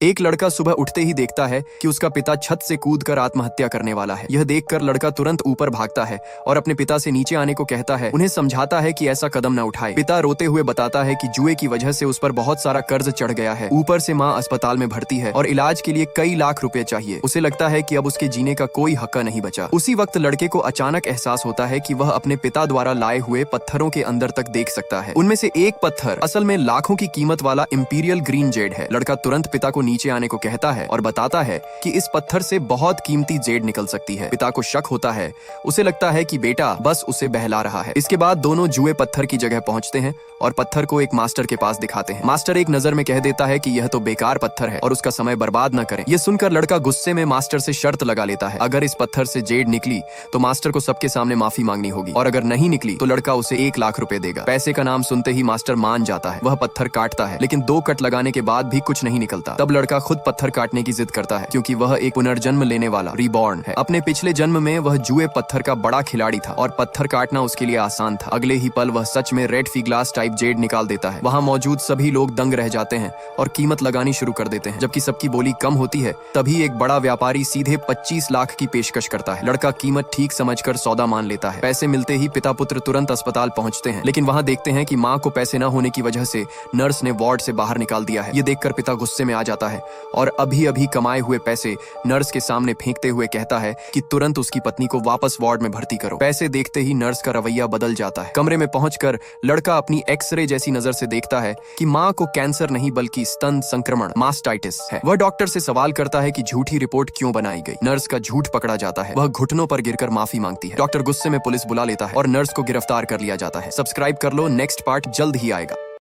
एक लड़का सुबह उठते ही देखता है कि उसका पिता छत से कूदकर आत्महत्या करने वाला है। यह देखकर लड़का तुरंत ऊपर भागता है और अपने पिता से नीचे आने को कहता है। उन्हें समझाता है कि ऐसा कदम न उठाए। पिता रोते हुए बताता है कि जुए की वजह से उस पर बहुत सारा कर्ज चढ़ गया है। ऊपर से माँ अस्पताल में भर्ती है और इलाज के लिए कई लाख रुपए चाहिए। उसे लगता है कि अब उसके जीने का कोई हक्का नहीं बचा। उसी वक्त लड़के को अचानक एहसास होता है कि वह अपने पिता द्वारा लाए हुए पत्थरों के अंदर तक देख सकता है। उनमें से एक पत्थर असल में लाखों की कीमत वाला इंपीरियल ग्रीन जेड है। लड़का तुरंत पिता को नीचे आने को कहता है और बताता है कि इस पत्थर से बहुत कीमती जेड निकल सकती है। पिता को शक होता है। उसे लगता है कि बेटा बस उसे बहला रहा है। इसके बाद दोनों जुए पत्थर की जगह पहुंचते हैं और पत्थर को एक मास्टर के पास दिखाते हैं। मास्टर एक नजर में कह देता है कि यह तो बेकार पत्थर है और उसका समय बर्बाद न करें। यह सुनकर लड़का गुस्से में मास्टर से शर्त लगा लेता है, अगर इस पत्थर से जेड निकली तो मास्टर को सबके सामने माफी मांगनी होगी और अगर नहीं निकली तो लड़का उसे 1 लाख रुपए देगा। पैसे का नाम सुनते ही मास्टर मान जाता है। वह पत्थर काटता है लेकिन 2 कट लगाने के बाद भी कुछ नहीं निकलता। तब लड़का खुद पत्थर काटने की जिद करता है क्योंकि वह एक पुनर्जन्म लेने वाला रीबॉर्न है। अपने पिछले जन्म में वह जुए पत्थर का बड़ा खिलाड़ी था और पत्थर काटना उसके लिए आसान था। अगले ही पल वह सच में रेड फीग्लास टाइप जेड निकाल देता है। वहां मौजूद सभी लोग दंग रह जाते हैं और कीमत लगानी शुरू कर देते हैं। जबकि सबकी बोली कम होती है तभी एक बड़ा व्यापारी सीधे 25 लाख की पेशकश करता है। लड़का कीमत ठीक समझकर सौदा मान लेता है। पैसे मिलते ही पिता पुत्र तुरंत अस्पताल पहुंचते हैं लेकिन वहां देखते हैं कि मां को पैसे न होने की वजह से नर्स ने वार्ड से बाहर निकाल दिया है। ये देखकर पिता गुस्से में आ जाता है और अभी अभी कमाए हुए पैसे नर्स के सामने फेंकते हुए कहता है कि तुरंत उसकी पत्नी को वापस वार्ड में भर्ती करो। पैसे देखते ही नर्स का रवैया बदल जाता है। कमरे में पहुंचकर लड़का अपनी एक्सरे जैसी नजर से देखता है कि मां को कैंसर नहीं बल्कि स्तन संक्रमण मास्टाइटिस है। वह डॉक्टर से सवाल करता है कि झूठी रिपोर्ट क्यों बनाई गई। नर्स का झूठ पकड़ा जाता है। वह घुटनों पर गिरकर माफी मांगती है। डॉक्टर गुस्से में पुलिस बुला लेता है और नर्स को गिरफ्तार कर लिया जाता है। सब्सक्राइब कर लो, नेक्स्ट पार्ट जल्द ही आएगा।